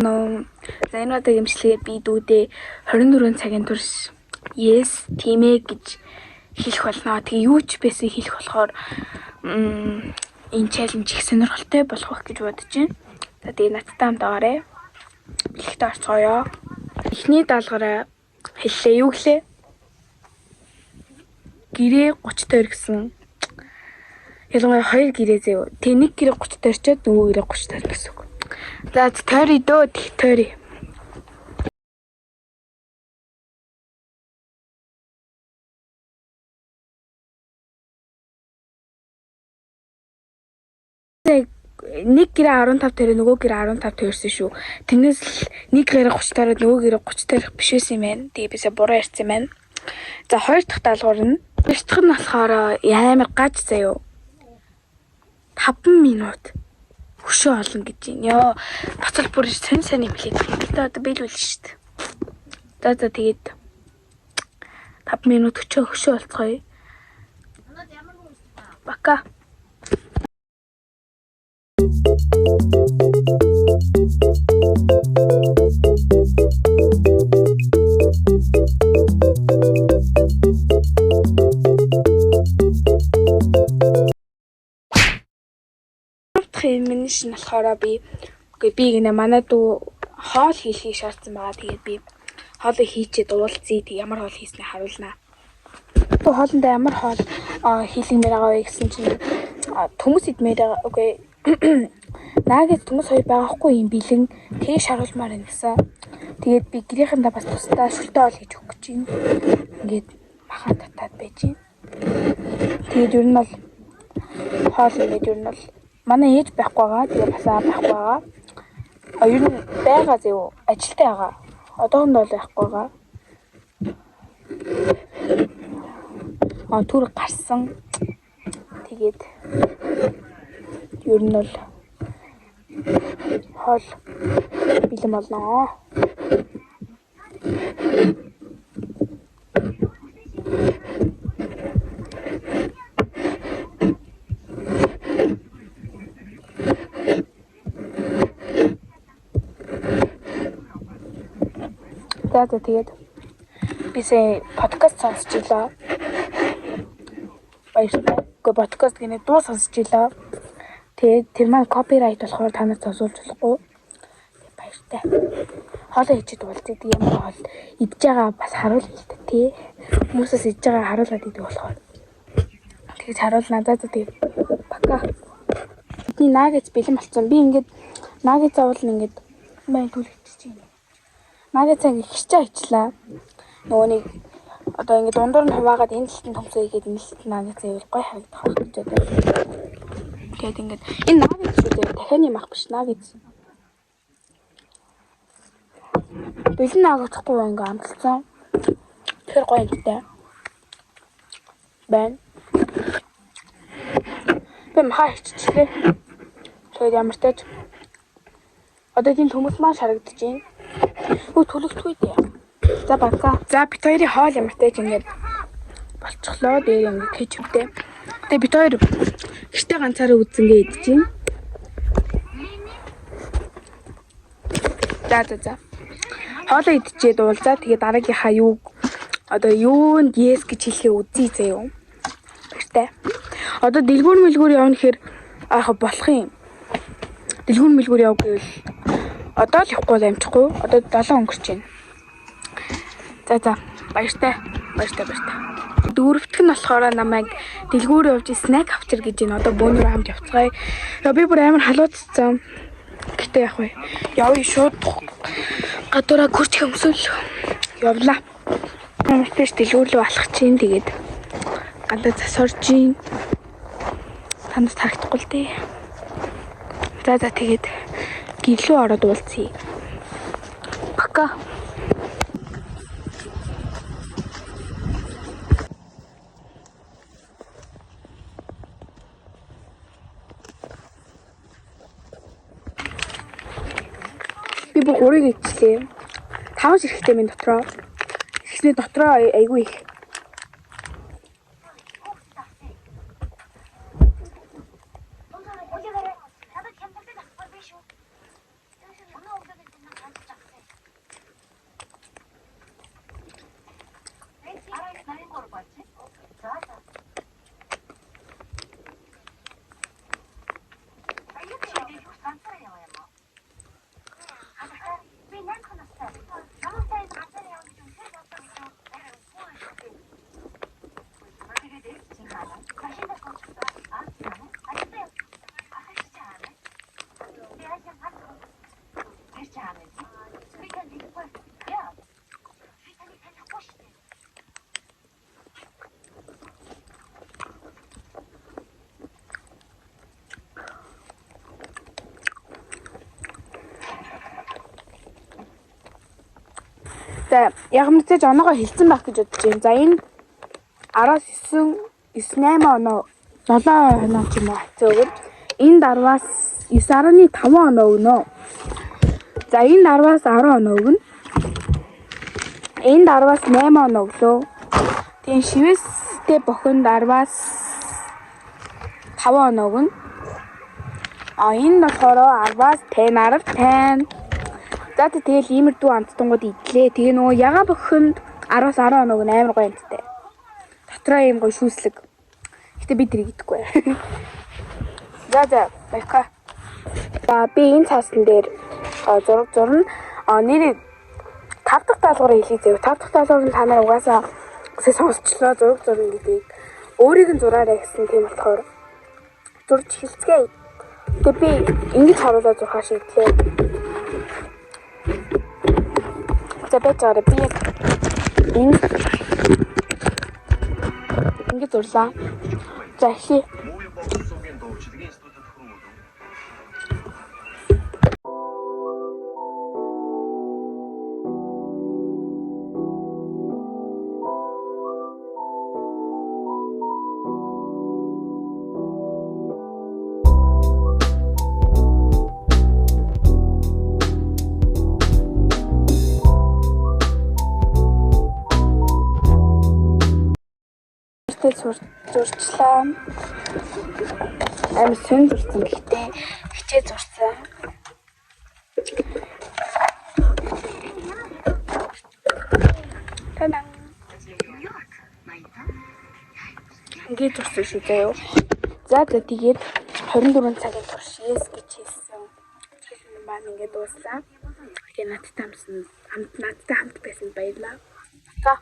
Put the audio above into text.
За энэ удаа имчилгээ би дүүдээ 24 цагийн турш yes тийм ээ гэж хэлэх болно. Тэгээ юу ч байсан хэлэх болохоор энэ чаленж их сонирхолтой болох гэж бодож байна. За тэгээ надтай хамт аваарай. Бэлэгтээ орцгоё. Эхний даалгавраа хэллээ. Юу гэлээ? Гэрээ 32 гэсэн. Ялангуяа 2 гэрээ заяа. Тэгээ нэг гэрээ 32 чод нөгөө гэрээ 32 гэсэн үг. За тойрё дөө тойрё. Нэг гэрээ 15 тойроо нөгөө гэрээ 15 тойрсон шүү. Тэрнээс л нэг гэрээ 30 тойроод нөгөө гэрээ 30 тойрох биш байсан юм байна. Тэгээ бисаа буруу ярьсан юм байна. За хоёр дахь даалгавар нь болохоор амар гаж заяа. 5 минут хөшөө олон гэж байна. Ёо бацал бүр сонь юм хэлээд. Гэтэ одоо биелүүл шүү дээ. За тэгээд 5 минут хөшөө болцгоё. Бака. Минийш нь болохоор би гинэ манай дүү хоол хийхийг шаардсан байгаа. Тэгээд би хоолыг хийчихэд уулзъя. Тэг ямар хоол хийснээ харуулнаа. Дүү хоолндоо ямар хоол хийлгэмээр байгаа вэ гэсэн чинь төмөс идмээр байгаа. Окей. Наагад төмөс хоёр байгаахгүй юм бэлэн тэг шаруулмаар байна гэсэн. Тэгээд би гэрээхэндээ бас тусдаа шүлтэй хоол хийж өгөх гэж байна. Ингээд махан татаад байж байна. Тэгээд ер нь бол хоол ингээд ер нь бол манай ээж байхгүй байгаа. Тэгээ бас аа байхгүй байгаа. Ер нь байгаа зөө ажилтай байгаа. Одоохондоо л байхгүй байгаа. Түр гарсан. Тэгээд ер нь бол хоол бэлэн болно. За тэгээд бисээ подкаст сонсч илаа. Баярлалаа. Подкаст гинэ дуу сонсч илаа. Тэгээд тэр маань копирайт болохоор та нарт сонсуулж болохгүй. Баяртай. Хоолоо хийчихэд уулзъя. Тэг ямар хоол идж байгаа бас харуул л та тий. Хүмүүсээс идж байгаа харуулаад идэв болохоор. Тэгж харуулнаа. За тэгээд бака. Би наагц бэлэн болсон. Би ингээд наагц заавал ингээд мань түлхэж чинь. Наагцаа ихч ажиллаа. Нөгөө нэг одоо ингээд дундуур нь хуваагаад энэ талд нь төмсөө игээд энэ талд нь наагцаа ивэл гой харагдах гэж бодож байна. Тэгээд ингээд энэ наагц шүү дээ. Дахианы мах биш наагц. Бэлэн наагцахгүй ингээ амталсан. Тэр гоё юмтай. Бэн. Би махаа хиччихлээ. Тэгээд ямар тач одоо тийм төмөс маань шарагдаж байна. Төлөвлөхгүй дээ. За бака. За бит хоёрын хоол ямар тач ингээд болцглоо. Тэгээд ингээд кетчуптэй. Тэгээд бит хоёр гэртээ ганцаараа үзэнгээ идэж байна. За. Хоолоо идчихээ дуулзаа. Тэгээд дараагийнхаа юунд yes гэж хэлэхээ үзье заяа. Баяртай. Одоо дэлгүүр явна гэхээр болох юм. Дэлгүүр яв гэвэл одоо л явахгүй амжихгүй. Одоо 7 өнгөрч байна. За. Баяртай. Дөрөвтг нь болохоор намайг дэлгүүр явж снэк авчир гэж байна. Одоо бөөнөр хамт явцгаая. Би бүр амар халууцсан. Гэтэ яг вэ. Явъя шууд гадуура гүрч хөмсөл явлаа. Мөртөж дэлгүүр рүү алхах чинь тэгээд гадаа засорж ийн. Танаас харагдахгүй л дээ. За тэгээд гэлөө ороод уулзъя. Пока. Би бүх урыг ичлээ. 5 ширхтээ минь дотроо. Ихний дотроо айгүй их. За яг мэдээж оноогоо хэлсэн байх гэж бодож байна. За энэ 19-9-8 оноо 7 оноо ч юм уу хацаа өгöd. Энэ дарваас 9.5 оноо өгнө. За энэ дарваас 10 оноо өгнө. Энэ дарваас 8 оноо өглөө. Тэгээ шивэстэй бохин дарваас 5 оноо өгнө. Энэ болохоор 10-аас 10. За тэгэл иймэрдүү амттангууд идлээ. Тэгээ нөгөө яга бохинд 10-аас 10 оноо өгнө амар гоё амттай. Дотроо ийм гоё шүүслэг. Гэтэ би тэрийг идэхгүй. За байка. За би энэ цаасан дээр зураг зурна. Нэр 5 дахь даалгавраа хэлье зөө. 5 дахь даалгавар нь та нараа угаасаа сонсчлоо зураг зурна гэдгийг. Өөрийг нь зураарай гэсэн тийм болохоор зурж хэлцгээе. Тэгээ би ингэж харуулаад зурхаа шийдлээ. За бачаараа би ингэж зурлаа. За эхлэе. Зурчлаа. Амар сөн зурсан гэхдээ хичээ зурсан. Танаа. Ингээд зурсан шүү дээ юу. За тэгээд 24 цагийн турш yes гэж хэлсэн. Хэлсэн маань ингээд дууссан. Тэгээ надтай хамт байсан баярлалаа. За.